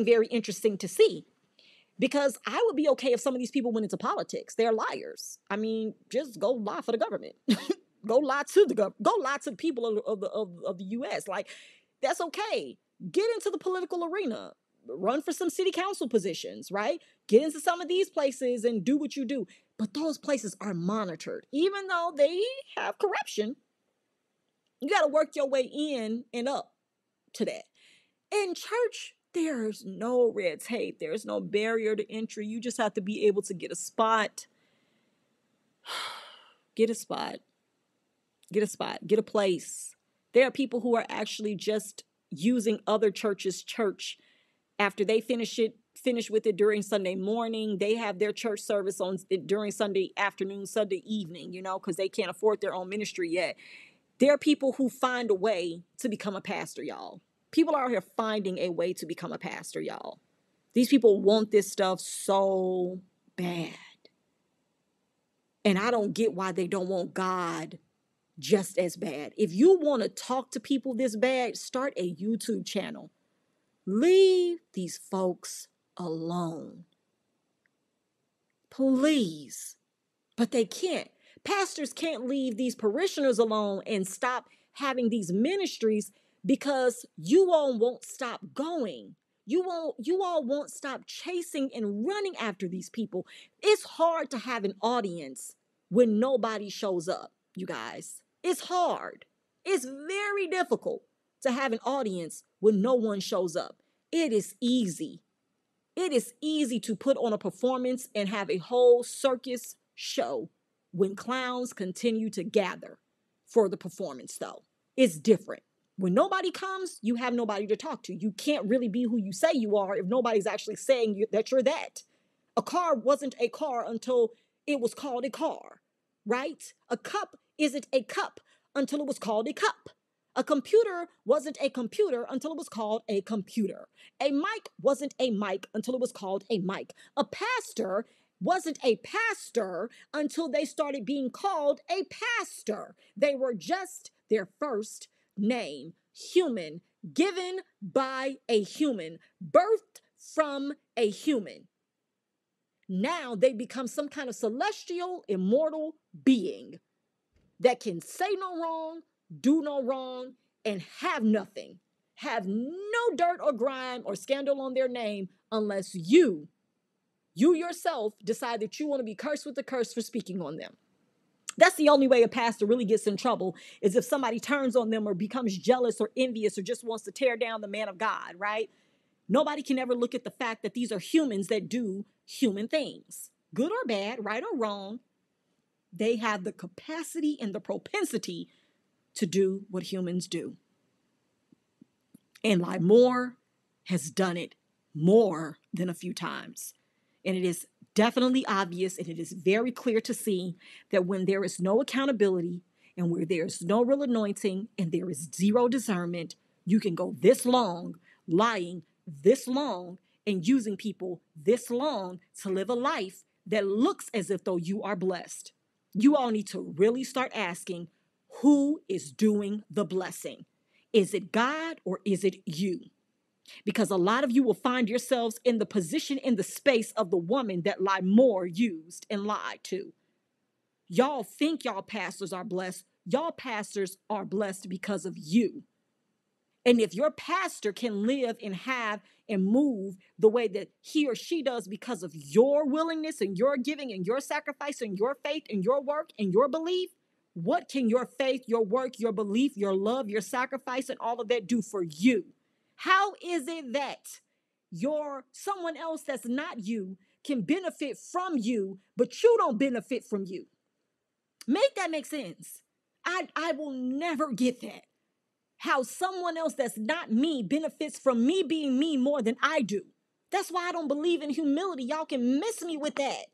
very interesting to see. Because I would be okay if some of these people went into politics. They're liars. I mean, just go lie for the government. Go lie to the government. Go lie to the people of the U.S. Like, that's okay. Get into the political arena. Run for some city council positions, right? Get into some of these places and do what you do. But those places are monitored. Even though they have corruption, you got to work your way in and up to that. In church, there's no red tape. There's no barrier to entry. You just have to be able to get a spot. Get a spot. Get a spot. Get a place. There are people who are actually just using other churches' church after they finish with it during Sunday morning. They have their church service on during Sunday afternoon, Sunday evening, because they can't afford their own ministry yet. There are people who find a way to become a pastor, y'all. People are out here finding a way to become a pastor, y'all. These people want this stuff so bad. And I don't get why they don't want God just as bad. If you want to talk to people this bad, start a YouTube channel. Leave these folks alone. Please. But they can't. Pastors can't leave these parishioners alone and stop having these ministries because you all won't stop going. You all won't stop chasing and running after these people. It's hard to have an audience when nobody shows up, you guys. It's hard. It's very difficult to have an audience when no one shows up. It is easy. It is easy to put on a performance and have a whole circus show when clowns continue to gather for the performance, though. It's different. When nobody comes, you have nobody to talk to. You can't really be who you say you are if nobody's actually saying that you're that. A car wasn't a car until it was called a car, right? A cup isn't a cup until it was called a cup. A computer wasn't a computer until it was called a computer. A mic wasn't a mic until it was called a mic. A pastor wasn't a pastor until they started being called a pastor. They were just their first name, human, given by a human, birthed from a human. Now they become some kind of celestial, immortal being that can say no wrong, do no wrong, and have nothing, have no dirt or grime or scandal on their name unless you yourself decide that you want to be cursed with the curse for speaking on them. That's the only way a pastor really gets in trouble, is if somebody turns on them or becomes jealous or envious or just wants to tear down the man of God, right? Nobody can ever look at the fact that these are humans that do human things, good or bad, right or wrong. They have the capacity and the propensity to do what humans do. And Lamor has done it more than a few times. And it is definitely obvious, and it is very clear to see that when there is no accountability and where there's no real anointing and there is zero discernment, you can go this long, lying this long, and using people this long to live a life that looks as if though you are blessed. You all need to really start asking, who is doing the blessing? Is it God or is it you? Because a lot of you will find yourselves in the position, in the space of the woman that Lamor used and lied to. Y'all think y'all pastors are blessed. Y'all pastors are blessed because of you. And if your pastor can live and have and move the way that he or she does because of your willingness and your giving and your sacrifice and your faith and your work and your belief, what can your faith, your work, your belief, your love, your sacrifice, and all of that do for you? How is it that someone else that's not you can benefit from you, but you don't benefit from you? Make that make sense. I will never get that. How someone else that's not me benefits from me being me more than I do. That's why I don't believe in humility. Y'all can miss me with that.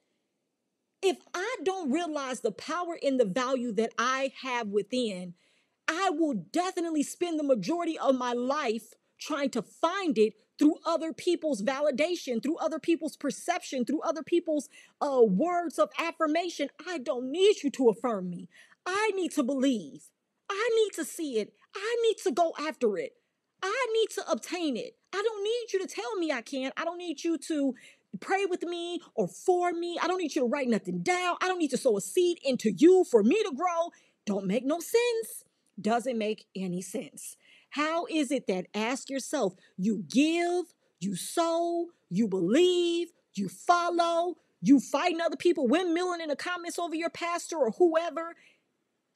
If I don't realize the power and the value that I have within, I will definitely spend the majority of my life trying to find it through other people's validation, through other people's perception, through other people's words of affirmation. I don't need you to affirm me. I need to believe. I need to see it. I need to go after it. I need to obtain it. I don't need you to tell me I can. I don't need you to pray with me or for me. I don't need you to write nothing down. I don't need to sow a seed into you for me to grow. Don't make no sense. Doesn't make any sense. How is it that, ask yourself, you give, you sow, you believe, you follow, you fighting other people, windmilling in the comments over your pastor or whoever,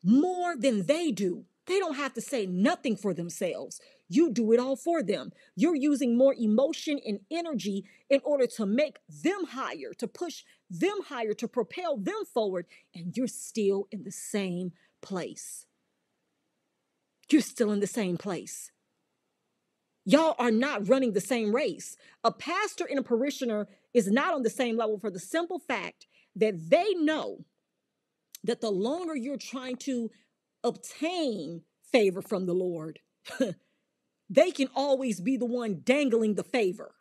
more than they do? They don't have to say nothing for themselves. You do it all for them. You're using more emotion and energy in order to make them higher, to push them higher, to propel them forward, and you're still in the same place. You're still in the same place. Y'all are not running the same race. A pastor and a parishioner is not on the same level for the simple fact that they know that the longer you're trying to obtain favor from the Lord, they can always be the one dangling the favor,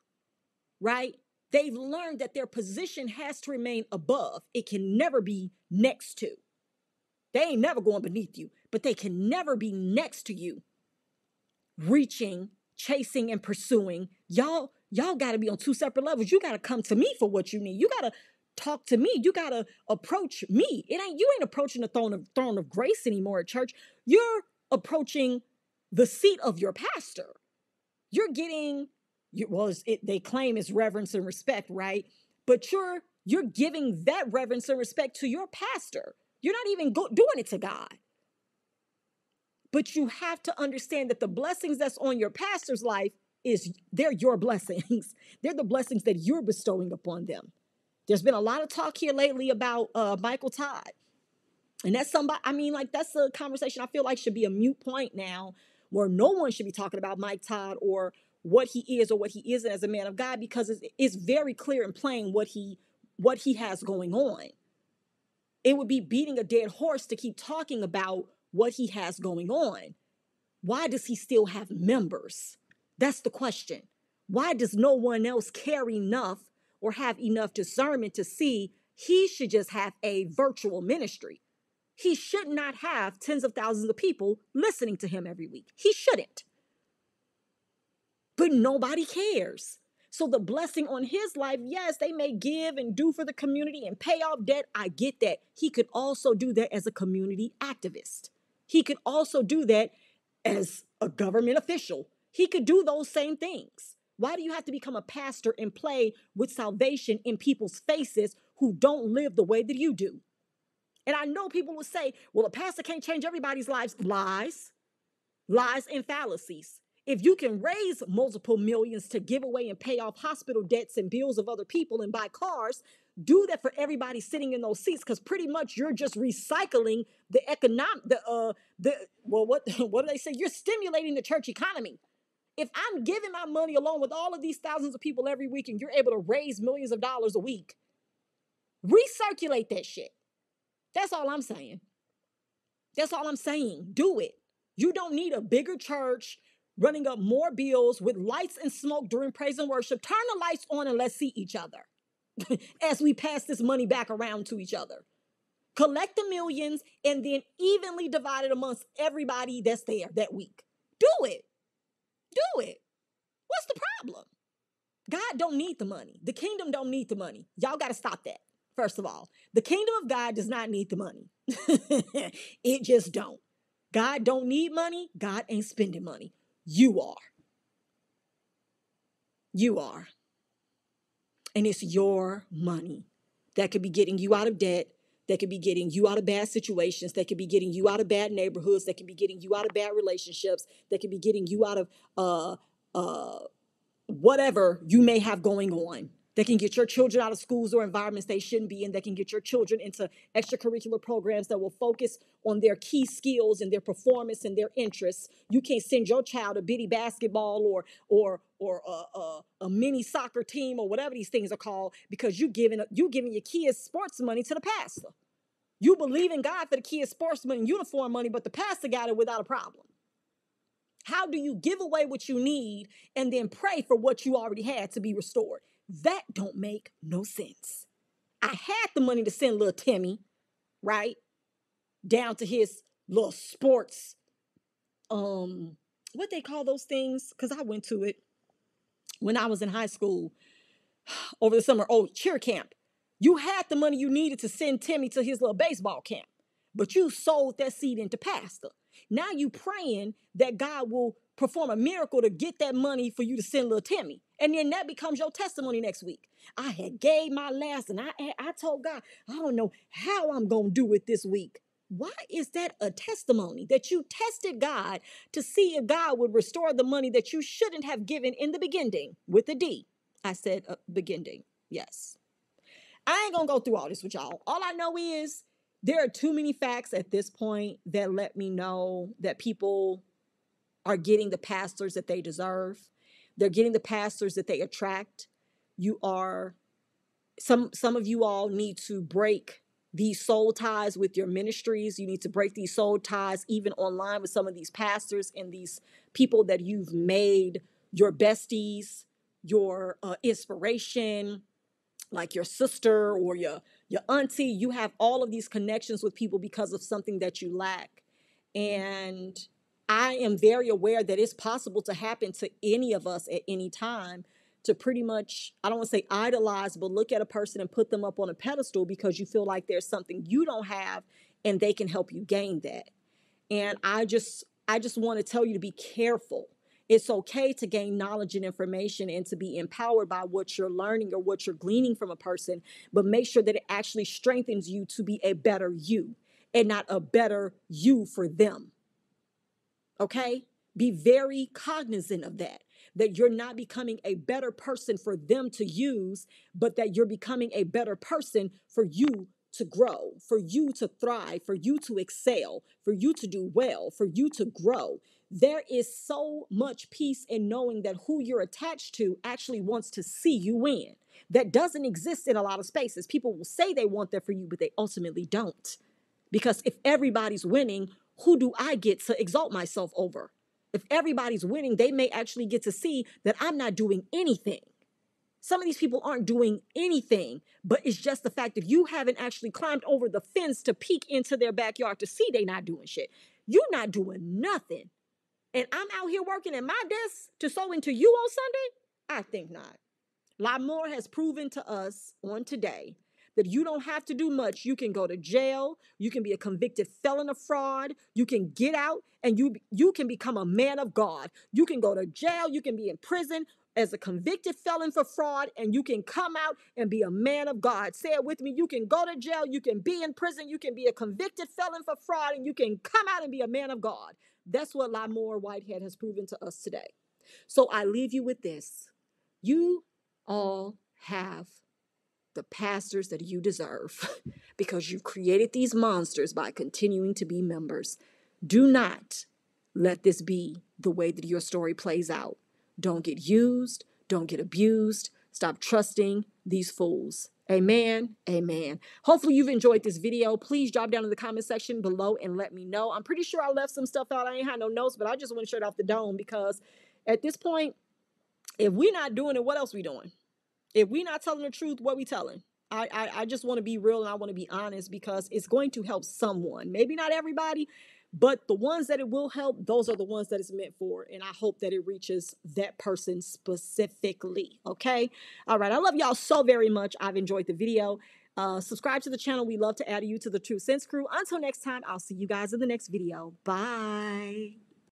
right? They've learned that their position has to remain above. It can never be next to. They ain't never going beneath you, but they can never be next to you. Reaching, chasing, and pursuing. Y'all got to be on two separate levels. You got to come to me for what you need. You got to talk to me. You got to approach me. You ain't approaching the throne of grace anymore at church. You're approaching the seat of your pastor. You're getting, they claim it's reverence and respect, right? But you're giving that reverence and respect to your pastor. You're not even doing it to God. But you have to understand that the blessings that's on your pastor's life they're your blessings. They're the blessings that you're bestowing upon them. There's been a lot of talk here lately about Michael Todd. And that's that's a conversation I feel like should be a moot point now, where no one should be talking about Mike Todd or what he is or what he isn't as a man of God, because it's very clear and plain what he has going on. It would be beating a dead horse to keep talking about what he has going on. Why does he still have members? That's the question. Why does no one else care enough or have enough discernment to see he should just have a virtual ministry? He should not have tens of thousands of people listening to him every week. He shouldn't. But nobody cares. So the blessing on his life, yes, they may give and do for the community and pay off debt. I get that. He could also do that as a community activist. He could also do that as a government official. He could do those same things. Why do you have to become a pastor and play with salvation in people's faces who don't live the way that you do? And I know people will say, well, a pastor can't change everybody's lives. Lies and fallacies. If you can raise multiple millions to give away and pay off hospital debts and bills of other people and buy cars, do that for everybody sitting in those seats, because pretty much you're just recycling the what do they say? You're stimulating the church economy. If I'm giving my money along with all of these thousands of people every week and you're able to raise millions of dollars a week, recirculate that shit. That's all I'm saying. That's all I'm saying. Do it. You don't need a bigger church running up more bills with lights and smoke during praise and worship. Turn the lights on and let's see each other as we pass this money back around to each other. Collect the millions and then evenly divide it amongst everybody that's there that week. Do it. Do it. What's the problem? God don't need the money. The kingdom don't need the money. Y'all got to stop that. First of all, the kingdom of God does not need the money. It just don't. God don't need money. God ain't spending money. You are. You are. And it's your money that could be getting you out of debt, that could be getting you out of bad situations, that could be getting you out of bad neighborhoods, that could be getting you out of bad relationships, that could be getting you out of whatever you may have going on. That can get your children out of schools or environments they shouldn't be in. That can get your children into extracurricular programs that will focus on their key skills and their performance and their interests. You can't send your child a bitty basketball or a mini soccer team or whatever these things are called because you giving your kids sports money to the pastor. You believe in God for the kids' sports money and uniform money, but the pastor got it without a problem. How do you give away what you need and then pray for what you already had to be restored? That don't make no sense. I had the money to send little Timmy, right, down to his little sports, what they call those things? Because I went to it when I was in high school over the summer. Oh, cheer camp. You had the money you needed to send Timmy to his little baseball camp, but you sold that seed into pastor. Now you praying that God will perform a miracle to get that money for you to send little Timmy. And then that becomes your testimony next week. I had gave my last and I told God, I don't know how I'm going to do it this week. Why is that a testimony? That you tested God to see if God would restore the money that you shouldn't have given in the beginning with a D. I said beginning. Yes. I ain't going to go through all this with y'all. All I know is there are too many facts at this point that let me know that people are getting the pastors that they deserve. They're getting the pastors that they attract. Some of you all need to break these soul ties with your ministries. You need to break these soul ties even online with some of these pastors and these people that you've made your besties, your inspiration, like your sister or your auntie. You have all of these connections with people because of something that you lack. And I am very aware that it's possible to happen to any of us at any time, to pretty much, I don't want to say idolize, but look at a person and put them up on a pedestal because you feel like there's something you don't have and they can help you gain that. And I just want to tell you to be careful. It's okay to gain knowledge and information and to be empowered by what you're learning or what you're gleaning from a person, but make sure that it actually strengthens you to be a better you and not a better you for them. Okay? Be very cognizant of that you're not becoming a better person for them to use, but that you're becoming a better person for you to grow, for you to thrive, for you to excel, for you to do well, for you to grow. There is so much peace in knowing that who you're attached to actually wants to see you win. That doesn't exist in a lot of spaces. People will say they want that for you, but they ultimately don't. Because if everybody's winning, who do I get to exalt myself over? If everybody's winning, they may actually get to see that I'm not doing anything. Some of these people aren't doing anything, but it's just the fact that you haven't actually climbed over the fence to peek into their backyard to see they're not doing shit. You're not doing nothing. And I'm out here working at my desk to sow into you on Sunday? I think not. Lamor has proven to us on today that you don't have to do much. You can go to jail. You can be a convicted felon of fraud. You can get out and you can become a man of God. You can go to jail. You can be in prison as a convicted felon for fraud, and you can come out and be a man of God. Say it with me. You can go to jail. You can be in prison. You can be a convicted felon for fraud, and you can come out and be a man of God. That's what Lamor Whitehead has proven to us today. So I leave you with this. You all have the pastors that you deserve because you've created these monsters by continuing to be members. Do not let this be the way that your story plays out. Don't get used. Don't get abused. Stop trusting these fools. Amen. Amen. Hopefully you've enjoyed this video. Please drop down in the comment section below and let me know. I'm pretty sure I left some stuff out. I ain't had no notes, but I just went straight off the dome because at this point, if we're not doing it, what else we doing? If we're not telling the truth, what we telling? I just want to be real and I want to be honest because it's going to help someone. Maybe not everybody, but the ones that it will help, those are the ones that it's meant for. And I hope that it reaches that person specifically. Okay? All right. I love y'all so very much. I've enjoyed the video. Subscribe to the channel. We love to add you to the True Sense crew. Until next time, I'll see you guys in the next video. Bye.